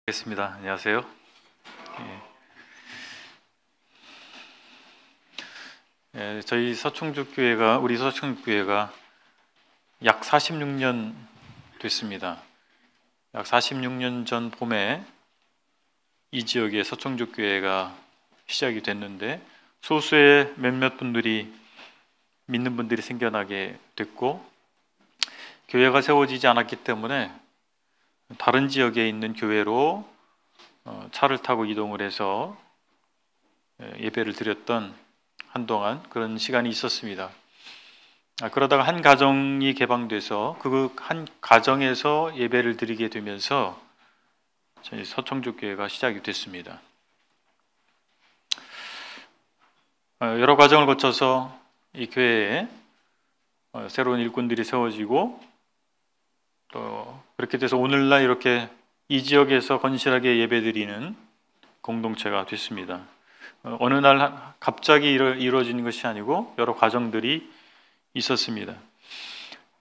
겠습니다. 안녕하세요. 저희 우리 서충주교회가 약 46년 됐습니다. 약 46년 전 봄에 이 지역에 서충주교회가 시작이 됐는데 소수의 몇몇 분들이 믿는 분들이 생겨나게 됐고, 교회가 세워지지 않았기 때문에 다른 지역에 있는 교회로 차를 타고 이동을 해서 예배를 드렸던 한동안 그런 시간이 있었습니다. 그러다가 한 가정이 개방돼서 그 한 가정에서 예배를 드리게 되면서 저희 서청주교회가 시작이 됐습니다. 여러 과정을 거쳐서 이 교회에 새로운 일꾼들이 세워지고, 또 그렇게 돼서 오늘날 이렇게 이 지역에서 건실하게 예배드리는 공동체가 됐습니다. 어느 날 갑자기 이루어지는 것이 아니고 여러 과정들이 있었습니다.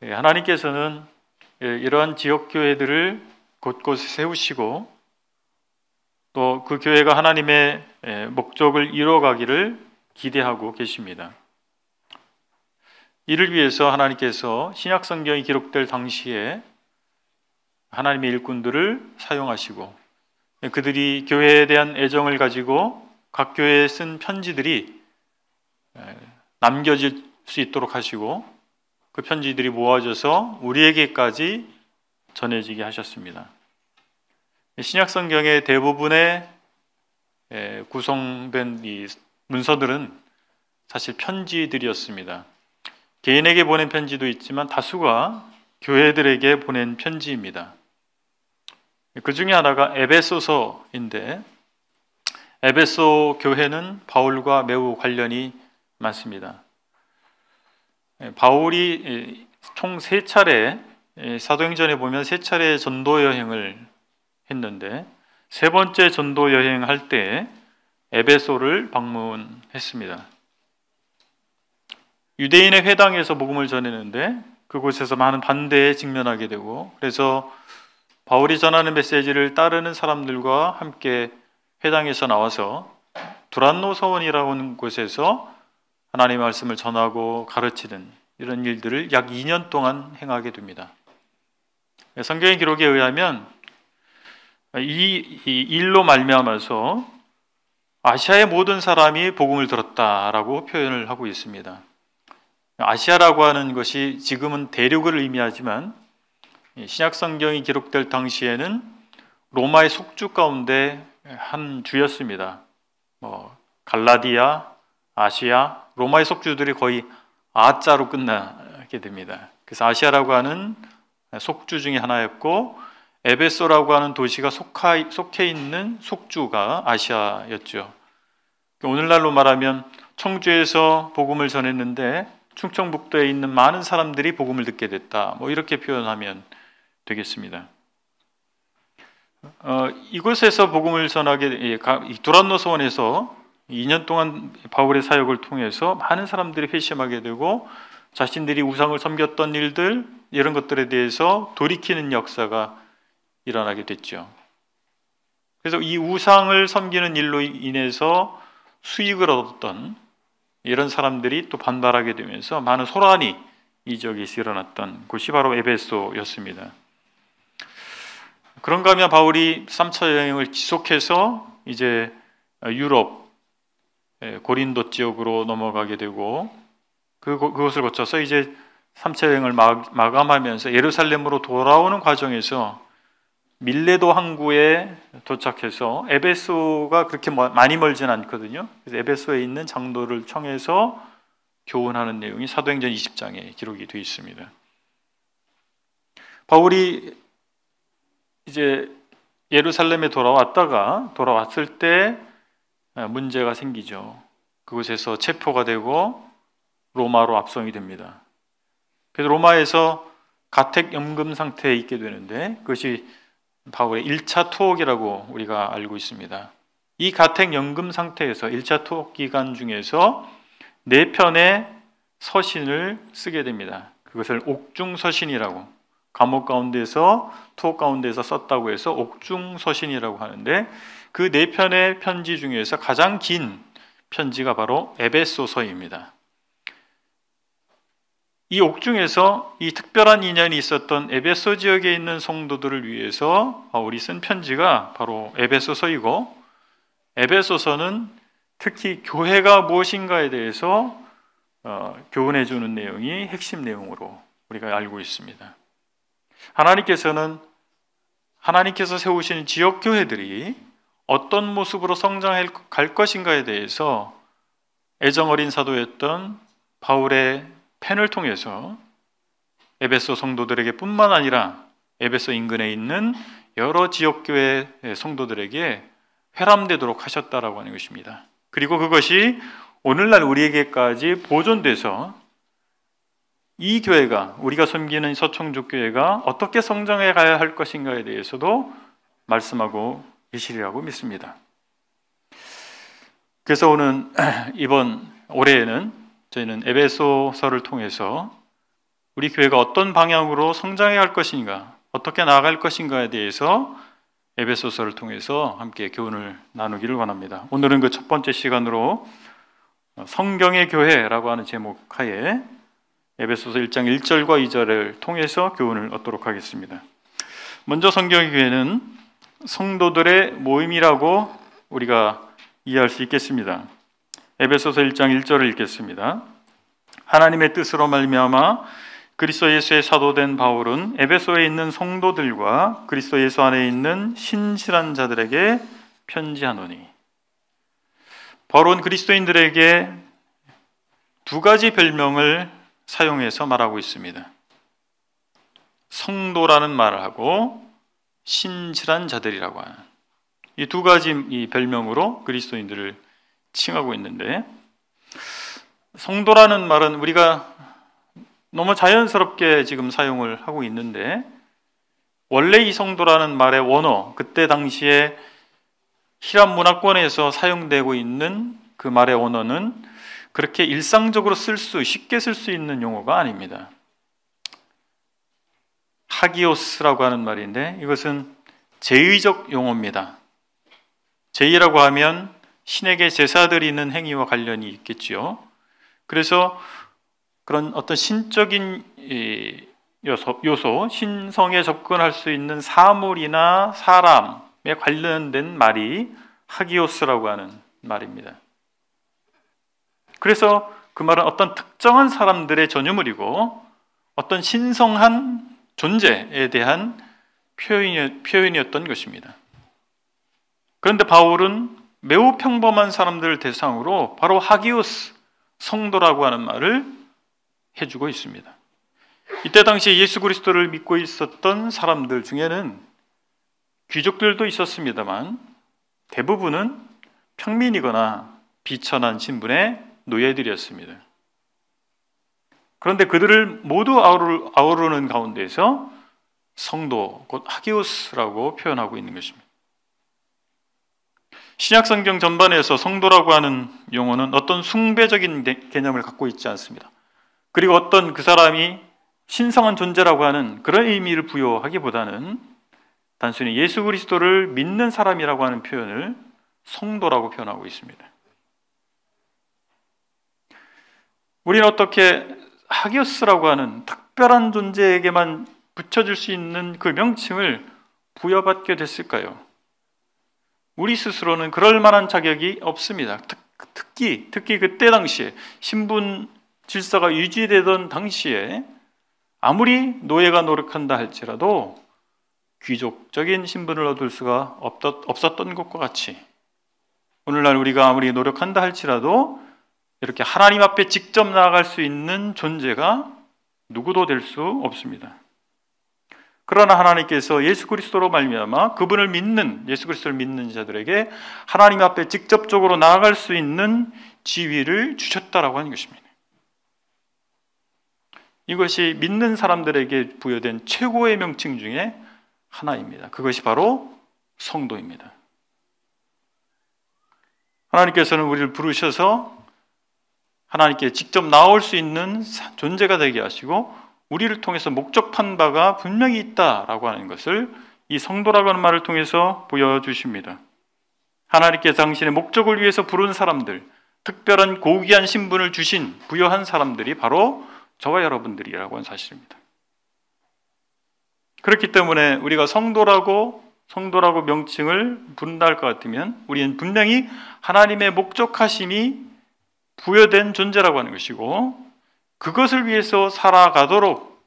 하나님께서는 이러한 지역 교회들을 곳곳에 세우시고 또 그 교회가 하나님의 목적을 이루어가기를 기대하고 계십니다. 이를 위해서 하나님께서 신약 성경이 기록될 당시에 하나님의 일꾼들을 사용하시고, 그들이 교회에 대한 애정을 가지고 각 교회에 쓴 편지들이 남겨질 수 있도록 하시고, 그 편지들이 모아져서 우리에게까지 전해지게 하셨습니다. 신약 성경의 대부분의 구성된 이 문서들은 사실 편지들이었습니다. 개인에게 보낸 편지도 있지만 다수가 교회들에게 보낸 편지입니다. 그 중에 하나가 에베소서인데, 에베소 교회는 바울과 매우 관련이 많습니다. 바울이 총 3차례, 사도행전에 보면 3차례 전도 여행을 했는데, 3번째 전도 여행할 때 에베소를 방문했습니다. 유대인의 회당에서 복음을 전했는데 그곳에서 많은 반대에 직면하게 되고, 그래서 바울이 전하는 메시지를 따르는 사람들과 함께 회당에서 나와서 두란노 서원이라고 하는 곳에서 하나님의 말씀을 전하고 가르치는 이런 일들을 약 2년 동안 행하게 됩니다. 성경의 기록에 의하면 이 일로 말미암아서 아시아의 모든 사람이 복음을 들었다라고 표현을 하고 있습니다. 아시아라고 하는 것이 지금은 대륙을 의미하지만 신약 성경이 기록될 당시에는 로마의 속주 가운데 한 주였습니다. 갈라디아, 아시아, 로마의 속주들이 거의 아자로 끝나게 됩니다. 그래서 아시아라고 하는 속주 중에 하나였고, 에베소라고 하는 도시가 속해 있는 속주가 아시아였죠. 오늘날로 말하면 청주에서 복음을 전했는데 충청북도에 있는 많은 사람들이 복음을 듣게 됐다, 이렇게 표현하면 되겠습니다. 이곳에서 복음을 전하게, 두란노 서원에서 2년 동안 바울의 사역을 통해서 많은 사람들이 회심하게 되고 자신들이 우상을 섬겼던 일들, 이런 것들에 대해서 돌이키는 역사가 일어나게 됐죠. 그래서 이 우상을 섬기는 일로 인해서 수익을 얻었던 이런 사람들이 또 반발하게 되면서 많은 소란이 이 지역에서 일어났던 곳이 바로 에베소였습니다. 그런가 하면 바울이 3차 여행을 지속해서 이제 유럽 고린도 지역으로 넘어가게 되고, 그것을 거쳐서 이제 3차 여행을 마감하면서 예루살렘으로 돌아오는 과정에서 밀레도 항구에 도착해서, 에베소가 그렇게 많이 멀진 않거든요. 그래서 에베소에 있는 장로를 청해서 교훈하는 내용이 사도행전 20장에 기록이 되어 있습니다. 바울이 이제 예루살렘에 돌아왔을 때 문제가 생기죠. 그곳에서 체포가 되고 로마로 압송이 됩니다. 그래서 로마에서 가택연금 상태에 있게 되는데, 그것이 바울의 1차 투옥이라고 우리가 알고 있습니다. 이 가택연금 상태에서 1차 투옥 기간 중에서 4편의 서신을 쓰게 됩니다. 그것을 옥중서신이라고, 감옥 가운데서 투옥 가운데서 썼다고 해서 옥중서신이라고 하는데 그 4편의 편지 중에서 가장 긴 편지가 바로 에베소서입니다. 이 옥중에서 이 특별한 인연이 있었던 에베소 지역에 있는 성도들을 위해서 바울이 쓴 편지가 바로 에베소서이고, 에베소서는 특히 교회가 무엇인가에 대해서 교훈해 주는 내용이 핵심 내용으로 우리가 알고 있습니다. 하나님께서 세우시는 지역 교회들이 어떤 모습으로 성장해 갈 것인가에 대해서 애정어린 사도였던 바울의 펜을 통해서 에베소 성도들에게 뿐만 아니라 에베소 인근에 있는 여러 지역교회 성도들에게 회람되도록 하셨다라고 하는 것입니다. 그리고 그것이 오늘날 우리에게까지 보존돼서 이 교회가, 우리가 섬기는 서청주교회가 어떻게 성장해 가야 할 것인가에 대해서도 말씀하고 계시리라고 믿습니다. 그래서 이번 올해에는 저희는 에베소서를 통해서 우리 교회가 어떤 방향으로 성장해 갈 것인가, 어떻게 나아갈 것인가에 대해서 에베소서를 통해서 함께 교훈을 나누기를 원합니다. 오늘은 그 첫 번째 시간으로 성경의 교회라고 하는 제목 하에 에베소서 1장 1절과 2절을 통해서 교훈을 얻도록 하겠습니다. 먼저 성경의 교회는 성도들의 모임이라고 우리가 이해할 수 있겠습니다. 에베소서 1장 1절을 읽겠습니다. 하나님의 뜻으로 말미암아 그리스도 예수의 사도된 바울은 에베소에 있는 성도들과 그리스도 예수 안에 있는 신실한 자들에게 편지하노니. 바울은 그리스도인들에게 두 가지 별명을 사용해서 말하고 있습니다. 성도라는 말을 하고 신실한 자들이라고 하는 이 두 가지 이 별명으로 그리스도인들을 칭하고 있는데, 성도라는 말은 우리가 너무 자연스럽게 지금 사용을 하고 있는데, 원래 이 성도라는 말의 원어, 그때 당시에 히랍 문화권에서 사용되고 있는 그 말의 원어는 그렇게 일상적으로 쉽게 쓸 수 있는 용어가 아닙니다. 하기오스라고 하는 말인데 이것은 제의적 용어입니다. 제의라고 하면 신에게 제사 드리는 행위와 관련이 있겠지요. 그래서 그런 어떤 신적인 요소, 신성에 접근할 수 있는 사물이나 사람에 관련된 말이 하기오스라고 하는 말입니다. 그래서 그 말은 어떤 특정한 사람들의 전유물이고 어떤 신성한 존재에 대한 표현이었던 것입니다. 그런데 바울은 매우 평범한 사람들을 대상으로 바로 하기오스, 성도라고 하는 말을 해주고 있습니다. 이때 당시에 예수 그리스도를 믿고 있었던 사람들 중에는 귀족들도 있었습니다만 대부분은 평민이거나 비천한 신분의 노예들이었습니다. 그런데 그들을 모두 아우르는 가운데서 성도, 곧 하기오스라고 표현하고 있는 것입니다. 신약성경 전반에서 성도라고 하는 용어는 어떤 숭배적인 개념을 갖고 있지 않습니다. 그리고 어떤 그 사람이 신성한 존재라고 하는 그런 의미를 부여하기보다는 단순히 예수 그리스도를 믿는 사람이라고 하는 표현을 성도라고 표현하고 있습니다. 우리는 어떻게 하기오스라고 하는 특별한 존재에게만 붙여줄 수 있는 그 명칭을 부여받게 됐을까요? 우리 스스로는 그럴 만한 자격이 없습니다. 특히 그때 당시에 신분 질서가 유지되던 당시에 아무리 노예가 노력한다 할지라도 귀족적인 신분을 얻을 수가 없었던 것과 같이 오늘날 우리가 아무리 노력한다 할지라도 이렇게 하나님 앞에 직접 나아갈 수 있는 존재가 누구도 될 수 없습니다. 그러나 하나님께서 예수 그리스도로 말미암아 그분을 믿는, 예수 그리스도를 믿는 자들에게 하나님 앞에 직접적으로 나아갈 수 있는 지위를 주셨다라고 하는 것입니다. 이것이 믿는 사람들에게 부여된 최고의 명칭 중에 하나입니다. 그것이 바로 성도입니다. 하나님께서는 우리를 부르셔서 하나님께 직접 나올 수 있는 존재가 되게 하시고 우리를 통해서 목적한 바가 분명히 있다라고 하는 것을 이 성도라고 하는 말을 통해서 보여주십니다. 하나님께서 당신의 목적을 위해서 부른 사람들, 특별한 고귀한 신분을 주신 부여한 사람들이 바로 저와 여러분들이라고 하는 사실입니다. 그렇기 때문에 우리가 성도라고 명칭을 부른다 할 것 같으면 우리는 분명히 하나님의 목적하심이 부여된 존재라고 하는 것이고, 그것을 위해서 살아가도록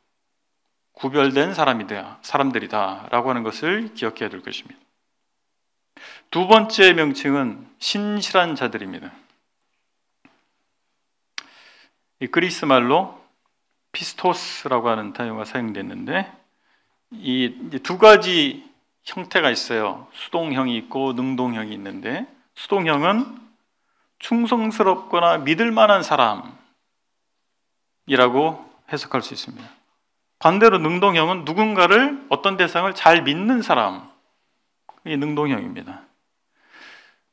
구별된 사람들이다라고 하는 것을 기억해야 될 것입니다. 두 번째 명칭은 신실한 자들입니다. 이 그리스 말로 피스토스라고 하는 단어가 사용됐는데, 이 두 가지 형태가 있어요. 수동형이 있고 능동형이 있는데, 수동형은 충성스럽거나 믿을 만한 사람이라고 해석할 수 있습니다. 반대로 능동형은 누군가를, 어떤 대상을 잘 믿는 사람이 능동형입니다.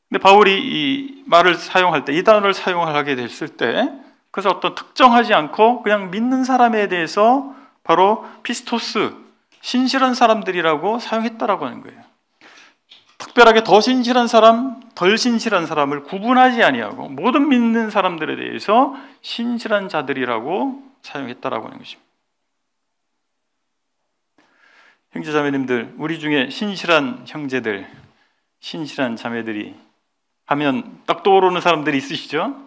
근데 바울이 이 말을 사용할 때, 이 단어를 사용하게 됐을 때, 그래서 어떤 특정하지 않고 그냥 믿는 사람에 대해서 바로 피스토스, 신실한 사람들이라고 사용했다라고 하는 거예요. 특별하게 더 신실한 사람, 덜 신실한 사람을 구분하지 아니하고 모든 믿는 사람들에 대해서 신실한 자들이라고 사용했다라고 하는 것입니다. 형제자매님들, 우리 중에 신실한 형제들, 신실한 자매들이 하면 딱 떠오르는 사람들이 있으시죠?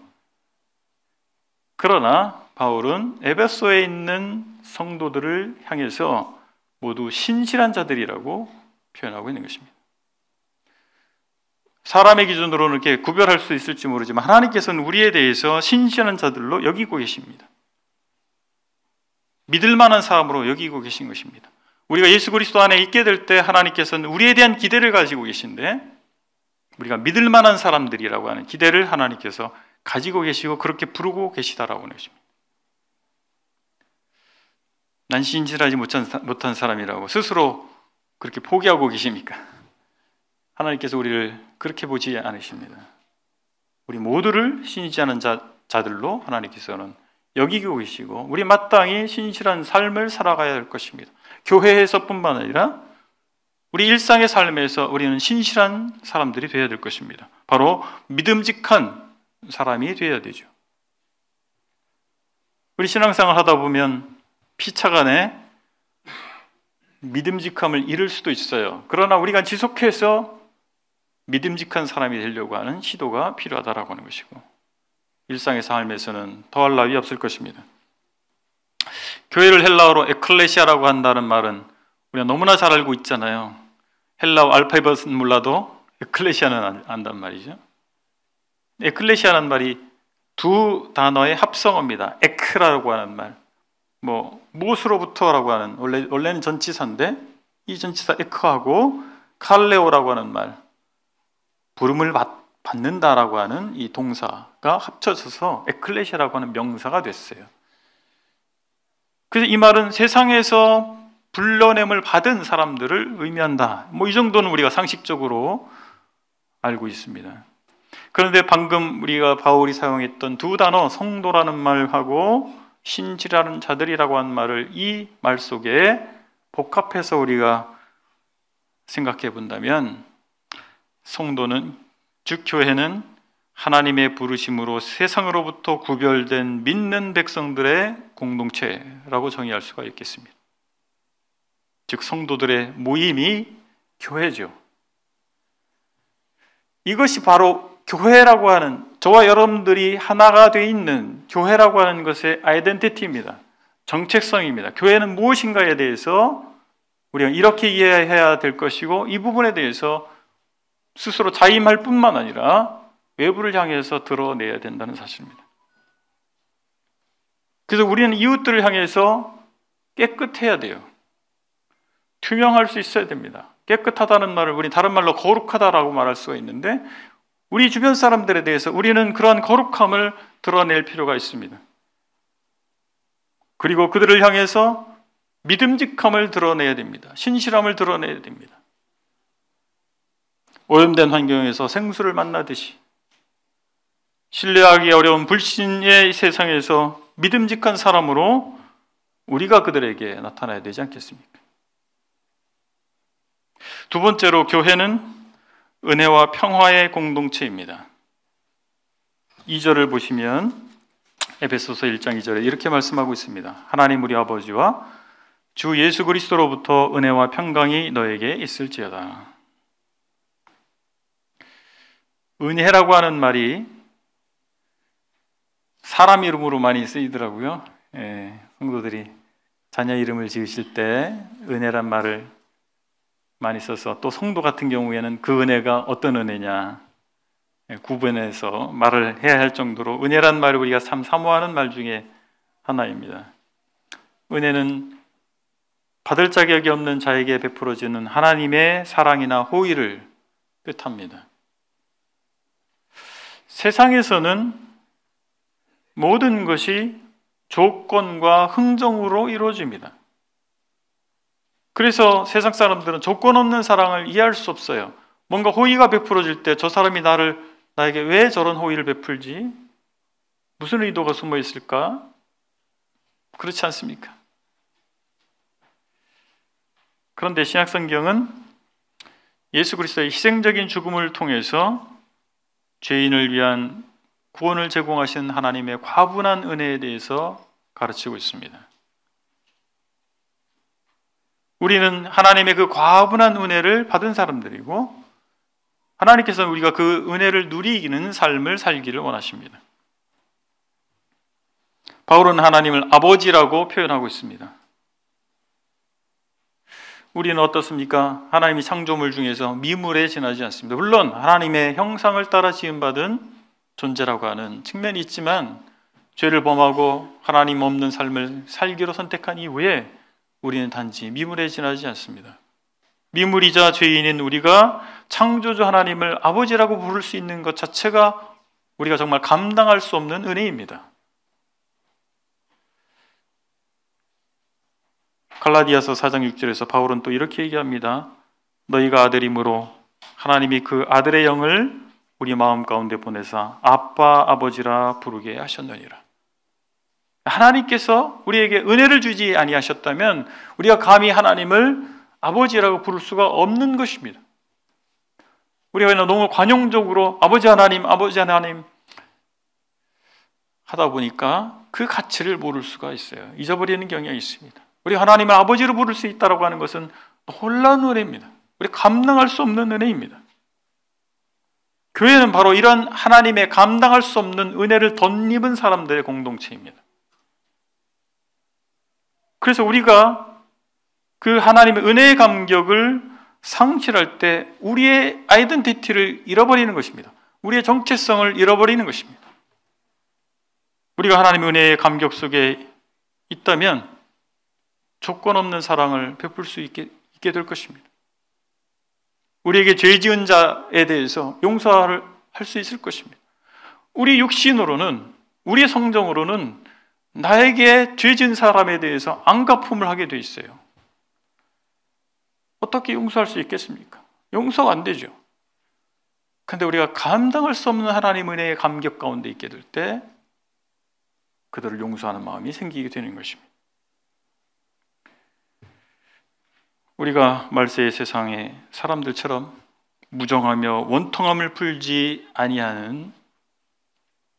그러나 바울은 에베소에 있는 성도들을 향해서 모두 신실한 자들이라고 표현하고 있는 것입니다. 사람의 기준으로는 이렇게 구별할 수 있을지 모르지만 하나님께서는 우리에 대해서 신실한 자들로 여기고 계십니다. 믿을 만한 사람으로 여기고 계신 것입니다. 우리가 예수 그리스도 안에 있게 될 때 하나님께서는 우리에 대한 기대를 가지고 계신데, 우리가 믿을 만한 사람들이라고 하는 기대를 하나님께서 가지고 계시고 그렇게 부르고 계시다라고 하는 것입니다. 난 신실하지 못한 사람이라고 스스로 그렇게 포기하고 계십니까? 하나님께서 우리를 그렇게 보지 않으십니다. 우리 모두를 신실한 자들로 하나님께서는 여기고 계시고, 우리 마땅히 신실한 삶을 살아가야 할 것입니다. 교회에서뿐만 아니라 우리 일상의 삶에서 우리는 신실한 사람들이 되어야 될 것입니다. 바로 믿음직한 사람이 되어야 되죠. 우리 신앙생활 하다 보면 피차간에 믿음직함을 잃을 수도 있어요. 그러나 우리가 지속해서 믿음직한 사람이 되려고 하는 시도가 필요하다라고 하는 것이고, 일상의 삶에서는 더할 나위 없을 것입니다. 교회를 헬라어로 에클레시아라고 한다는 말은 우리가 너무나 잘 알고 있잖아요. 헬라어 알파벳은 몰라도 에클레시아는 안단 말이죠. 에클레시아라는 말이 두 단어의 합성어입니다. 에크라고 하는 말, 무엇으로부터라고 하는, 원래는 전치사인데 이 전치사 에크하고 칼레오라고 하는 말, 부름을 받는다라고 하는 이 동사가 합쳐져서 에클레시아라고 하는 명사가 됐어요. 그래서 이 말은 세상에서 불러냄을 받은 사람들을 의미한다. 이 정도는 우리가 상식적으로 알고 있습니다. 그런데 방금 우리가 바울이 사용했던 두 단어, 성도라는 말하고 신실한 자들이라고 한 말을 이 말 속에 복합해서 우리가 생각해 본다면, 성도는, 즉 교회는 하나님의 부르심으로 세상으로부터 구별된 믿는 백성들의 공동체라고 정의할 수가 있겠습니다. 즉 성도들의 모임이 교회죠. 이것이 바로 교회라고 하는, 저와 여러분들이 하나가 되어 있는 교회라고 하는 것의 아이덴티티입니다. 정체성입니다. 교회는 무엇인가에 대해서 우리가 이렇게 이해해야 될 것이고, 이 부분에 대해서 스스로 자임할 뿐만 아니라 외부를 향해서 드러내야 된다는 사실입니다. 그래서 우리는 이웃들을 향해서 깨끗해야 돼요. 투명할 수 있어야 됩니다. 깨끗하다는 말을 우리 다른 말로 거룩하다라고 말할 수가 있는데, 우리 주변 사람들에 대해서 우리는 그러한 거룩함을 드러낼 필요가 있습니다. 그리고 그들을 향해서 믿음직함을 드러내야 됩니다. 신실함을 드러내야 됩니다. 오염된 환경에서 생수를 만나듯이 신뢰하기 어려운 불신의 세상에서 믿음직한 사람으로 우리가 그들에게 나타나야 되지 않겠습니까? 두 번째로 교회는 은혜와 평화의 공동체입니다. 2절을 보시면 에베소서 1장 2절에 이렇게 말씀하고 있습니다. 하나님 우리 아버지와 주 예수 그리스도로부터 은혜와 평강이 너에게 있을지어다. 은혜라고 하는 말이 사람 이름으로 많이 쓰이더라고요. 성도들이 자녀 이름을 지으실 때 은혜란 말을 많이 써서, 또 성도 같은 경우에는 그 은혜가 어떤 은혜냐 구분해서 말을 해야 할 정도로 은혜란 말을 우리가 참 사모하는 말 중에 하나입니다. 은혜는 받을 자격이 없는 자에게 베풀어지는 하나님의 사랑이나 호의를 뜻합니다. 세상에서는 모든 것이 조건과 흥정으로 이루어집니다. 그래서 세상 사람들은 조건 없는 사랑을 이해할 수 없어요. 뭔가 호의가 베풀어질 때 저 사람이 나에게 왜 저런 호의를 베풀지? 무슨 의도가 숨어 있을까? 그렇지 않습니까? 그런데 신약성경은 예수 그리스도의 희생적인 죽음을 통해서 죄인을 위한 구원을 제공하신 하나님의 과분한 은혜에 대해서 가르치고 있습니다. 우리는 하나님의 그 과분한 은혜를 받은 사람들이고, 하나님께서는 우리가 그 은혜를 누리는 삶을 살기를 원하십니다. 바울은 하나님을 아버지라고 표현하고 있습니다. 우리는 어떻습니까? 하나님이 창조물 중에서 미물에 지나지 않습니다. 물론 하나님의 형상을 따라 지음받은 존재라고 하는 측면이 있지만, 죄를 범하고 하나님 없는 삶을 살기로 선택한 이후에 우리는 단지 미물에 지나지 않습니다. 미물이자 죄인인 우리가 창조주 하나님을 아버지라고 부를 수 있는 것 자체가 우리가 정말 감당할 수 없는 은혜입니다. 갈라디아서 4장 6절에서 바울은 또 이렇게 얘기합니다. 너희가 아들이므로 하나님이 그 아들의 영을 우리 마음 가운데 보내사 아빠 아버지라 부르게 하셨느니라. 하나님께서 우리에게 은혜를 주지 아니하셨다면 우리가 감히 하나님을 아버지라고 부를 수가 없는 것입니다. 우리가 너무 관용적으로 아버지 하나님 하다 보니까 그 가치를 모를 수가 있어요. 잊어버리는 경향이 있습니다. 우리 하나님을 아버지로 부를 수 있다고 하는 것은 놀라운 은혜입니다. 우리 감당할 수 없는 은혜입니다. 교회는 바로 이런 하나님의 감당할 수 없는 은혜를 덧입은 사람들의 공동체입니다. 그래서 우리가 그 하나님의 은혜의 감격을 상실할 때 우리의 아이덴티티를 잃어버리는 것입니다. 우리의 정체성을 잃어버리는 것입니다. 우리가 하나님의 은혜의 감격 속에 있다면 조건 없는 사랑을 베풀 수 있게 될 것입니다. 우리에게 죄 지은 자에 대해서 용서를 할 수 있을 것입니다. 우리 육신으로는, 우리의 성정으로는 나에게 죄 지은 사람에 대해서 안갚음을 하게 돼 있어요. 어떻게 용서할 수 있겠습니까? 용서가 안 되죠. 그런데 우리가 감당할 수 없는 하나님 은혜의 감격 가운데 있게 될 때 그들을 용서하는 마음이 생기게 되는 것입니다. 우리가 말세의 세상의 사람들처럼 무정하며 원통함을 풀지 아니하는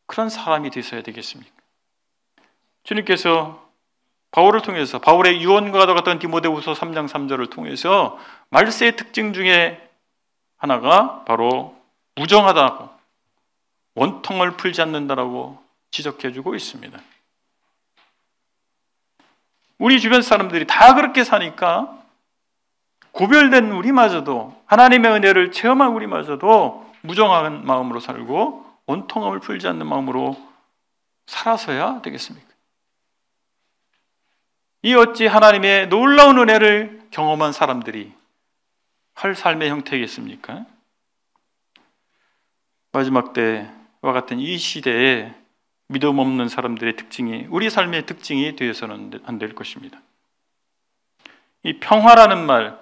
그런 사람이 되셔야 되겠습니까? 주님께서 바울을 통해서, 바울의 유언과 같은 디모데후서 3장 3절을 통해서 말세의 특징 중에 하나가 바로 무정하다고, 원통을 풀지 않는다라고 지적해주고 있습니다. 우리 주변 사람들이 다 그렇게 사니까 구별된 우리마저도, 하나님의 은혜를 체험한 우리마저도 무정한 마음으로 살고 원통함을 풀지 않는 마음으로 살아서야 되겠습니까? 이 어찌 하나님의 놀라운 은혜를 경험한 사람들이 할 삶의 형태겠습니까? 마지막 때와 같은 이 시대에 믿음 없는 사람들의 특징이 우리 삶의 특징이 되어서는 안 될 것입니다. 이 평화라는 말,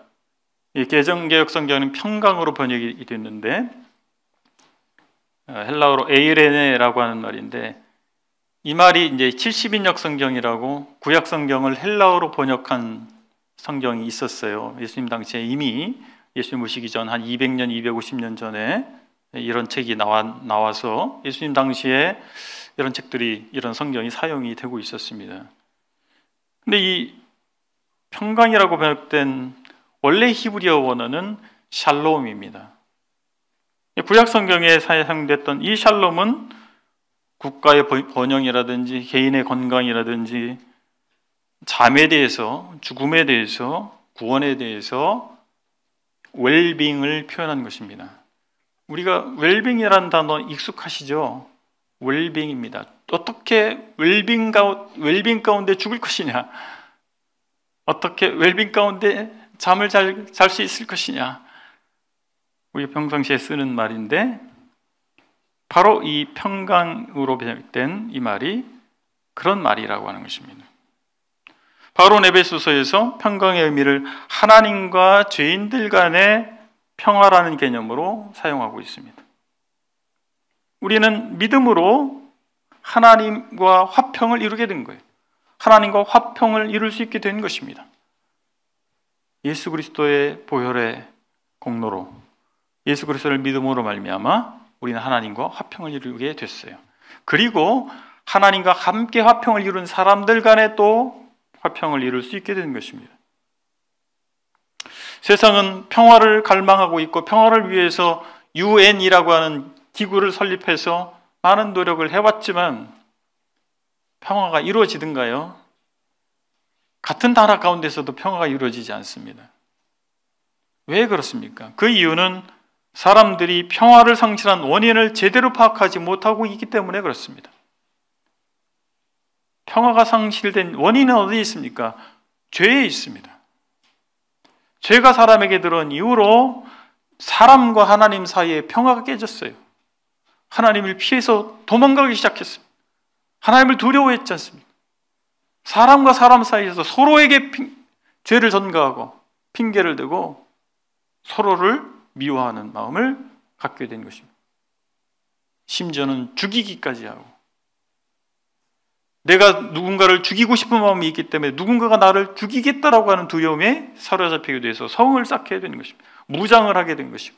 이 개정개혁 성경은 평강으로 번역이 됐는데 헬라어로 에이레네라고 하는 말인데, 이 말이 이제 70인역 성경이라고 구약 성경을 헬라어로 번역한 성경이 있었어요. 예수님 당시에 이미 예수님 오시기 전 한 200년, 250년 전에 이런 책이 나와서 예수님 당시에 이런 책들이, 이런 성경이 사용이 되고 있었습니다. 근데 이 평강이라고 번역된 원래 히브리어 원어는 샬롬입니다. 구약 성경에 사용됐던 이 샬롬은 국가의 번영이라든지 개인의 건강이라든지 잠에 대해서, 죽음에 대해서, 구원에 대해서 웰빙을 표현한 것입니다. 우리가 웰빙이라는 단어 익숙하시죠? 웰빙입니다. 어떻게 웰빙 가운데 죽을 것이냐? 어떻게 웰빙 가운데 잠을 잘 수 있을 것이냐? 우리 평상시에 쓰는 말인데 바로 이 평강으로 번역된 이 말이 그런 말이라고 하는 것입니다. 바로 에베소서에서 평강의 의미를 하나님과 죄인들 간의 평화라는 개념으로 사용하고 있습니다. 우리는 믿음으로 하나님과 화평을 이루게 된 거예요. 하나님과 화평을 이룰 수 있게 된 것입니다. 예수 그리스도의 보혈의 공로로, 예수 그리스도를 믿음으로 말미암아 우리는 하나님과 화평을 이루게 됐어요. 그리고 하나님과 함께 화평을 이룬 사람들 간에 또 화평을 이룰 수 있게 된 것입니다. 세상은 평화를 갈망하고 있고 평화를 위해서 UN이라고 하는 기구를 설립해서 많은 노력을 해왔지만 평화가 이루어지든가요? 같은 나라 가운데서도 평화가 이루어지지 않습니다. 왜 그렇습니까? 그 이유는 사람들이 평화를 상실한 원인을 제대로 파악하지 못하고 있기 때문에 그렇습니다. 평화가 상실된 원인은 어디에 있습니까? 죄에 있습니다. 죄가 사람에게 들어온 이후로 사람과 하나님 사이에 평화가 깨졌어요. 하나님을 피해서 도망가기 시작했습니다. 하나님을 두려워했지 않습니까? 사람과 사람 사이에서 서로에게 죄를 전가하고 핑계를 대고 서로를 미워하는 마음을 갖게 된 것입니다. 심지어는 죽이기까지 하고, 내가 누군가를 죽이고 싶은 마음이 있기 때문에 누군가가 나를 죽이겠다라고 하는 두려움에 사로잡히게 돼서 성을 쌓게 된 것입니다. 무장을 하게 된 것이고,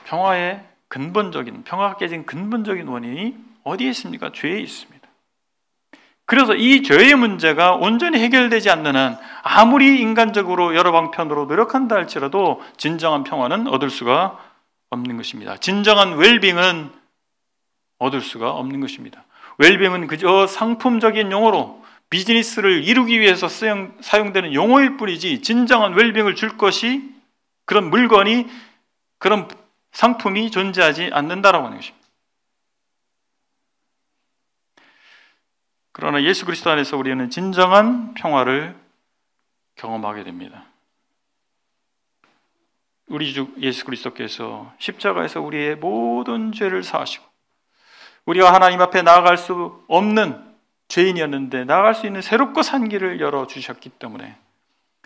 평화가 깨진 근본적인 원인이 어디에 있습니까? 죄에 있습니다. 그래서 이 죄의 문제가 온전히 해결되지 않는 한 아무리 인간적으로 여러 방편으로 노력한다 할지라도 진정한 평화는 얻을 수가 없는 것입니다. 진정한 웰빙은 얻을 수가 없는 것입니다. 웰빙은 그저 상품적인 용어로 비즈니스를 이루기 위해서 사용되는 용어일 뿐이지 진정한 웰빙을 줄 것이, 그런 물건이, 그런 상품이 존재하지 않는다라고 하는 것입니다. 그러나 예수 그리스도 안에서 우리는 진정한 평화를 경험하게 됩니다. 우리 주 예수 그리스도께서 십자가에서 우리의 모든 죄를 사하시고 우리가 하나님 앞에 나아갈 수 없는 죄인이었는데 나아갈 수 있는 새롭고 산 길을 열어주셨기 때문에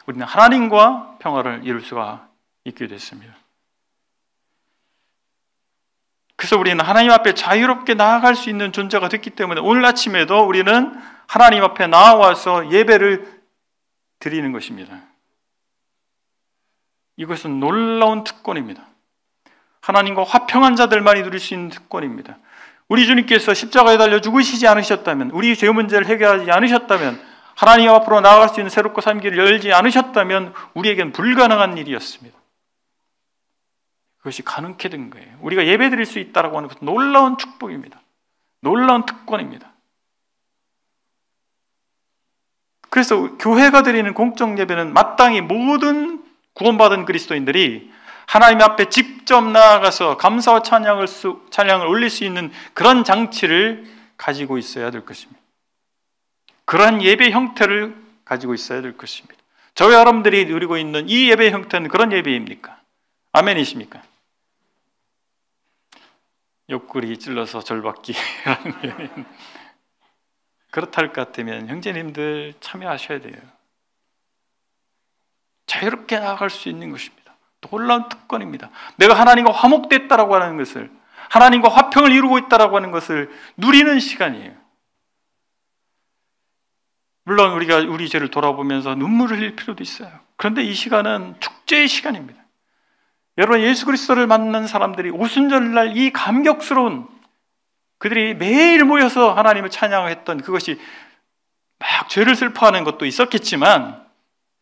우리는 하나님과 평화를 이룰 수가 있게 됐습니다. 그래서 우리는 하나님 앞에 자유롭게 나아갈 수 있는 존재가 됐기 때문에 오늘 아침에도 우리는 하나님 앞에 나와서 예배를 드리는 것입니다. 이것은 놀라운 특권입니다. 하나님과 화평한 자들만이 누릴 수 있는 특권입니다. 우리 주님께서 십자가에 달려 죽으시지 않으셨다면, 우리 죄 문제를 해결하지 않으셨다면, 하나님 앞으로 나아갈 수 있는 새롭고 산 길을 열지 않으셨다면 우리에겐 불가능한 일이었습니다. 그것이 가능케 된 거예요. 우리가 예배 드릴 수 있다고 하는 것은 놀라운 축복입니다. 놀라운 특권입니다. 그래서 교회가 드리는 공적 예배는 마땅히 모든 구원받은 그리스도인들이 하나님 앞에 직접 나아가서 감사와 찬양을 올릴 수 있는 그런 장치를 가지고 있어야 될 것입니다. 그러한 예배 형태를 가지고 있어야 될 것입니다. 저와 여러분들이 누리고 있는 이 예배 형태는 그런 예배입니까? 아멘이십니까? 옆구리 찔러서 절받기 그렇다 할 것 같으면 형제님들 참여하셔야 돼요. 자유롭게 나아갈 수 있는 것입니다. 놀라운 특권입니다. 내가 하나님과 화목됐다라고 하는 것을, 하나님과 화평을 이루고 있다라고 하는 것을 누리는 시간이에요. 물론 우리가 우리 죄를 돌아보면서 눈물을 흘릴 필요도 있어요. 그런데 이 시간은 축제의 시간입니다. 여러분, 예수 그리스도를 만난 사람들이 오순절날 이 감격스러운, 그들이 매일 모여서 하나님을 찬양했던 그것이 막 죄를 슬퍼하는 것도 있었겠지만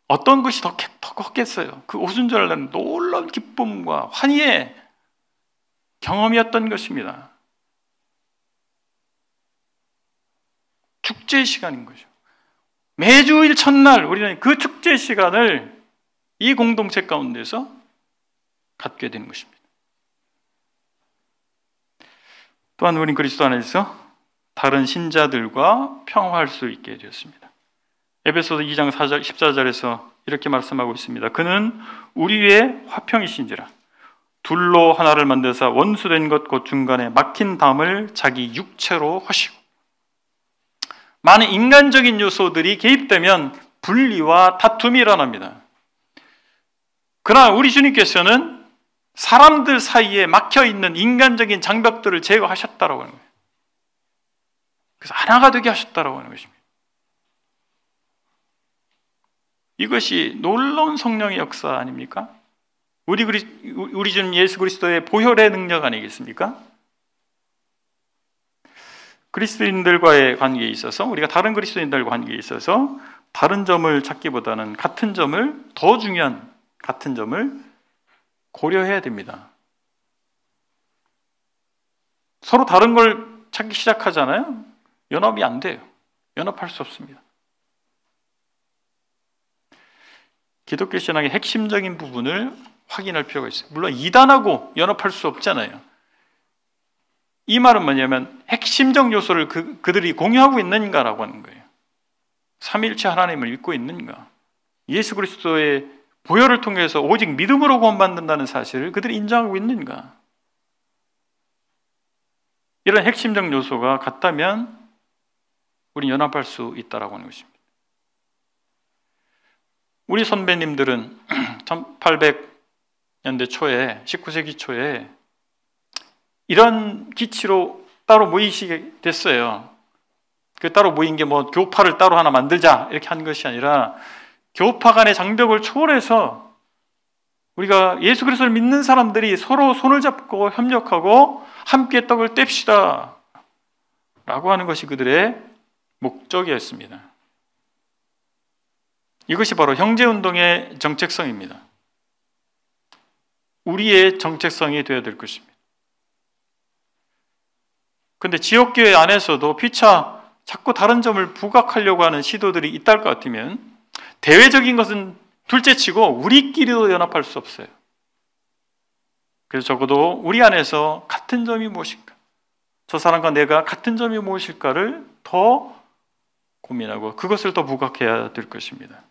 어떤 것이 더 컸겠어요? 그 오순절날은 놀라운 기쁨과 환희의 경험이었던 것입니다. 축제의 시간인 거죠. 매주일 첫날 우리는 그 축제 시간을 이 공동체 가운데서 갖게 되는 것입니다. 또한 우리는 그리스도 안에서 다른 신자들과 평화할 수 있게 되었습니다. 에베소서 2장 14절에서 이렇게 말씀하고 있습니다. 그는 우리 위에 화평이신지라 둘로 하나를 만드사 원수된 것 곧 중간에 막힌 담을 자기 육체로 하시고. 많은 인간적인 요소들이 개입되면 분리와 다툼이 일어납니다. 그러나 우리 주님께서는 사람들 사이에 막혀있는 인간적인 장벽들을 제거하셨다라고 하는 거예요. 그래서 하나가 되게 하셨다라고 하는 것입니다. 이것이 놀라운 성령의 역사 아닙니까? 우리 주님 예수 그리스도의 보혈의 능력 아니겠습니까? 그리스도인들과의 관계에 있어서, 우리가 다른 그리스도인들과 관계에 있어서 다른 점을 찾기보다는 같은 점을, 더 중요한 같은 점을 고려해야 됩니다. 서로 다른 걸 찾기 시작하잖아요. 연합이 안 돼요. 연합할 수 없습니다. 기독교 신앙의 핵심적인 부분을 확인할 필요가 있어요. 물론 이단하고 연합할 수 없잖아요. 이 말은 뭐냐면 핵심적 요소를 그들이 공유하고 있는가라고 하는 거예요. 삼위일체 하나님을 믿고 있는가, 예수 그리스도의 보혈을 통해서 오직 믿음으로 구원받는다는 사실을 그들이 인정하고 있는가. 이런 핵심적 요소가 같다면 우리는 연합할 수 있다라고 하는 것입니다. 우리 선배님들은 1800년대 초에, 19세기 초에 이런 기치로 따로 모이시게 됐어요. 그 따로 모인 게 뭐 교파를 따로 하나 만들자 이렇게 한 것이 아니라 교파 간의 장벽을 초월해서 우리가 예수 그리스도를 믿는 사람들이 서로 손을 잡고 협력하고 함께 떡을 뗍시다 라고 하는 것이 그들의 목적이었습니다. 이것이 바로 형제운동의 정체성입니다. 우리의 정체성이 되어야 될 것입니다. 그런데 지역교회 안에서도 피차 자꾸 다른 점을 부각하려고 하는 시도들이 있다할 것 같으면 대외적인 것은 둘째치고 우리끼리도 연합할 수 없어요. 그래서 적어도 우리 안에서 같은 점이 무엇일까, 저 사람과 내가 같은 점이 무엇일까를 더 고민하고 그것을 더 부각해야 될 것입니다.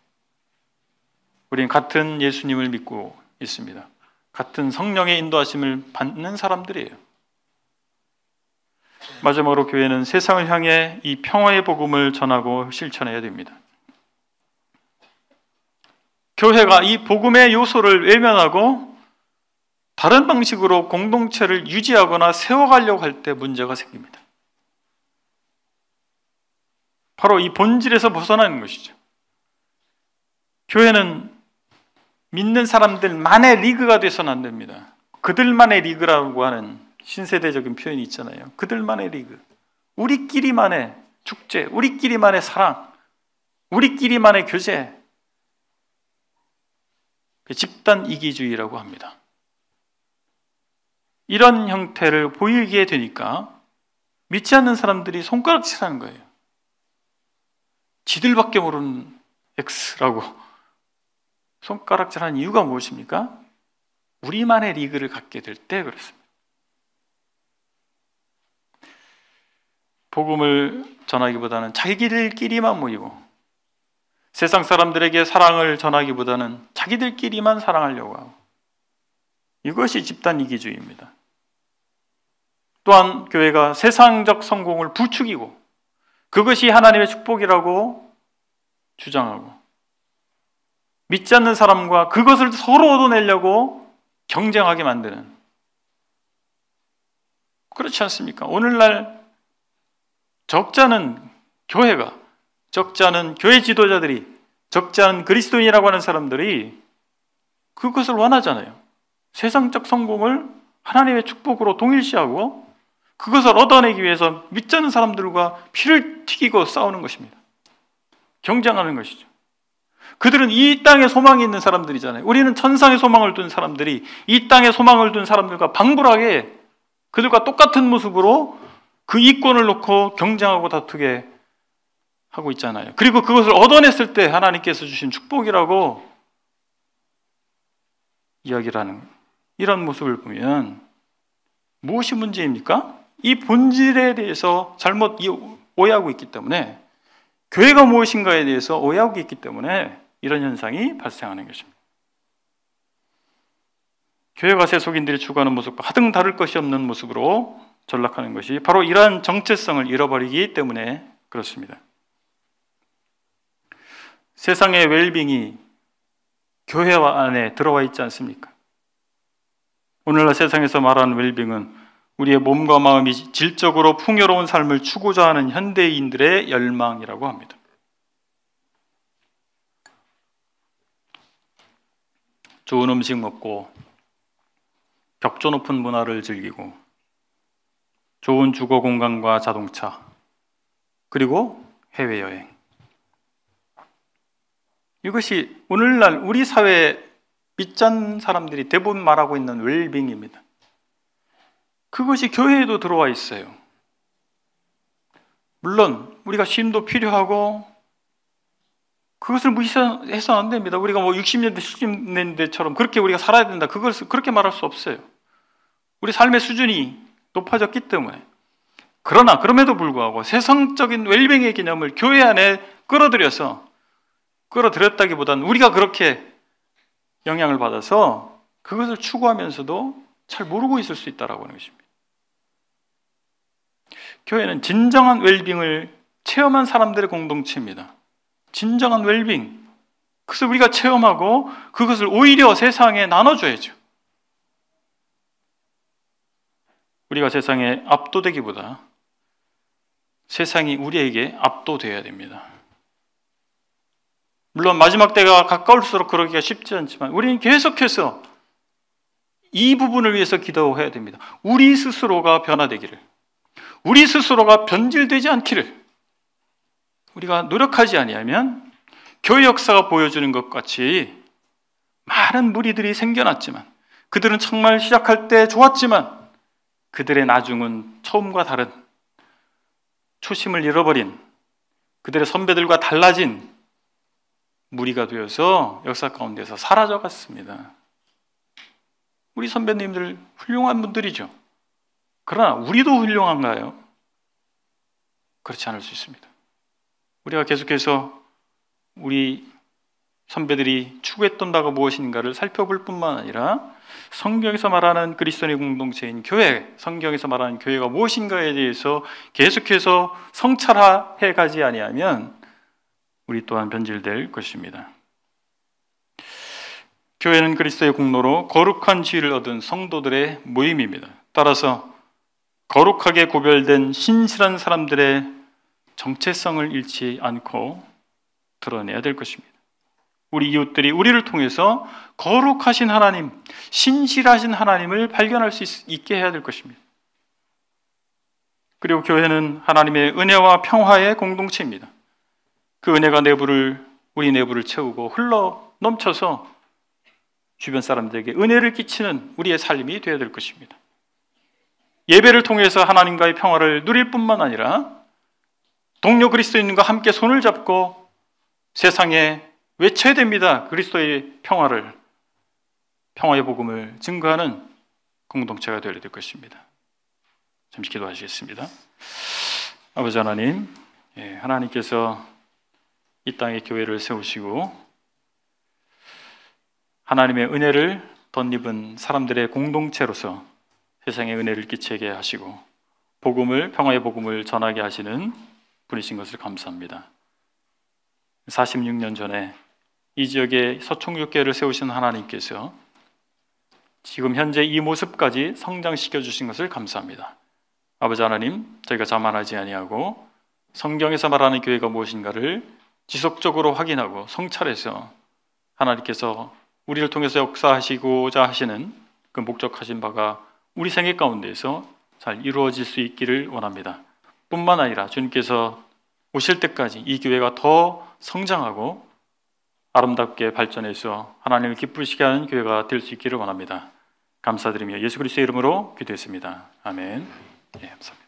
우리는 같은 예수님을 믿고 있습니다. 같은 성령의 인도하심을 받는 사람들이에요. 마지막으로 교회는 세상을 향해 이 평화의 복음을 전하고 실천해야 됩니다. 교회가 이 복음의 요소를 외면하고 다른 방식으로 공동체를 유지하거나 세워가려고 할 때 문제가 생깁니다. 바로 이 본질에서 벗어나는 것이죠. 교회는 믿는 사람들만의 리그가 돼서는 안 됩니다. 그들만의 리그라고 하는 신세대적인 표현이 있잖아요. 그들만의 리그, 우리끼리만의 축제, 우리끼리만의 사랑, 우리끼리만의 교제, 집단 이기주의라고 합니다. 이런 형태를 보이게 되니까 믿지 않는 사람들이 손가락질하는 거예요. 지들밖에 모르는 X라고 손가락질하는 이유가 무엇입니까? 우리만의 리그를 갖게 될 때 그렇습니다. 복음을 전하기보다는 자기들끼리만 모이고 세상 사람들에게 사랑을 전하기보다는 자기들끼리만 사랑하려고 하고, 이것이 집단 이기주의입니다. 또한 교회가 세상적 성공을 부추기고 그것이 하나님의 축복이라고 주장하고 믿지 않는 사람과 그것을 서로 얻어내려고 경쟁하게 만드는, 그렇지 않습니까? 오늘날 적지 않은 교회가, 적지 않은 교회 지도자들이, 적지 않은 그리스도인이라고 하는 사람들이 그것을 원하잖아요. 세상적 성공을 하나님의 축복으로 동일시하고 그것을 얻어내기 위해서 믿지 않는 사람들과 피를 튀기고 싸우는 것입니다. 경쟁하는 것이죠. 그들은 이 땅에 소망이 있는 사람들이잖아요. 우리는 천상에 소망을 둔 사람들이 이 땅에 소망을 둔 사람들과 방불하게 그들과 똑같은 모습으로 그 이권을 놓고 경쟁하고 다투게 하고 있잖아요. 그리고 그것을 얻어냈을 때 하나님께서 주신 축복이라고 이야기를 하는 이런 모습을 보면 무엇이 문제입니까? 이 본질에 대해서 잘못 오해하고 있기 때문에, 교회가 무엇인가에 대해서 오해하고 있기 때문에 이런 현상이 발생하는 것입니다. 교회가 세속인들이 추구하는 모습과 하등 다를 것이 없는 모습으로 전락하는 것이 바로 이러한 정체성을 잃어버리기 때문에 그렇습니다. 세상의 웰빙이 교회 안에 들어와 있지 않습니까? 오늘날 세상에서 말하는 웰빙은 우리의 몸과 마음이 질적으로 풍요로운 삶을 추구자 하는 현대인들의 열망이라고 합니다. 좋은 음식 먹고 격조 높은 문화를 즐기고 좋은 주거 공간과 자동차, 그리고 해외여행. 이것이 오늘날 우리 사회에 믿지 않는 사람들이 대부분 말하고 있는 웰빙입니다. 그것이 교회에도 들어와 있어요. 물론 우리가 쉼도 필요하고 그것을 무시해서는 안 됩니다. 우리가 60년대, 70년대처럼 그렇게 우리가 살아야 된다, 그것을 그렇게 말할 수 없어요. 우리 삶의 수준이 높아졌기 때문에. 그러나 그럼에도 불구하고 세상적인 웰빙의 개념을 교회 안에 끌어들였다기보다는 우리가 그렇게 영향을 받아서 그것을 추구하면서도 잘 모르고 있을 수 있다라고 하는 것입니다. 교회는 진정한 웰빙을 체험한 사람들의 공동체입니다. 진정한 웰빙, 그것을 우리가 체험하고 그것을 오히려 세상에 나눠줘야죠. 우리가 세상에 압도되기보다 세상이 우리에게 압도되어야 됩니다. 물론 마지막 때가 가까울수록 그러기가 쉽지 않지만 우리는 계속해서 이 부분을 위해서 기도해야 됩니다. 우리 스스로가 변화되기를, 우리 스스로가 변질되지 않기를 우리가 노력하지 아니하면 교회 역사가 보여주는 것 같이 많은 무리들이 생겨났지만, 그들은 정말 시작할 때 좋았지만 그들의 나중은 처음과 다른, 초심을 잃어버린, 그들의 선배들과 달라진 무리가 되어서 역사 가운데서 사라져갔습니다. 우리 선배님들 훌륭한 분들이죠. 그러나 우리도 훌륭한가요? 그렇지 않을 수 있습니다. 우리가 계속해서 우리 선배들이 추구했던 바가 무엇인가를 살펴볼 뿐만 아니라 성경에서 말하는 그리스도인의 공동체인 교회, 성경에서 말하는 교회가 무엇인가에 대해서 계속해서 성찰해 가지 아니하면 우리 또한 변질될 것입니다. 교회는 그리스도의 공로로 거룩한 지위를 얻은 성도들의 모임입니다. 따라서 거룩하게 구별된 신실한 사람들의 정체성을 잃지 않고 드러내야 될 것입니다. 우리 이웃들이 우리를 통해서 거룩하신 하나님, 신실하신 하나님을 발견할 수 있게 해야 될 것입니다. 그리고 교회는 하나님의 은혜와 평화의 공동체입니다. 그 은혜가 우리 내부를 채우고 흘러 넘쳐서 주변 사람들에게 은혜를 끼치는 우리의 삶이 되어야 될 것입니다. 예배를 통해서 하나님과의 평화를 누릴 뿐만 아니라 동료 그리스도인과 함께 손을 잡고 세상에 외쳐야 됩니다. 그리스도의 평화의 복음을 증거하는 공동체가 되어야 될 것입니다. 잠시 기도하시겠습니다. 아버지 하나님, 하나님께서 이 땅에 교회를 세우시고 하나님의 은혜를 덧입은 사람들의 공동체로서 세상에 은혜를 끼치게 하시고 평화의 복음을 전하게 하시는 분이신 것을 감사합니다. 46년 전에 이 지역에 서총육교회를 세우신 하나님께서 지금 현재 이 모습까지 성장시켜 주신 것을 감사합니다. 아버지 하나님, 저희가 자만하지 아니하고 성경에서 말하는 교회가 무엇인가를 지속적으로 확인하고 성찰해서 하나님께서 우리를 통해서 역사하시고자 하시는 그 목적하신 바가 우리 생애 가운데에서 잘 이루어질 수 있기를 원합니다. 뿐만 아니라 주님께서 오실 때까지 이 교회가 더 성장하고 아름답게 발전해서 하나님을 기쁘시게 하는 교회가 될 수 있기를 원합니다. 감사드리며 예수 그리스도의 이름으로 기도했습니다. 아멘. 예, 감사합니다.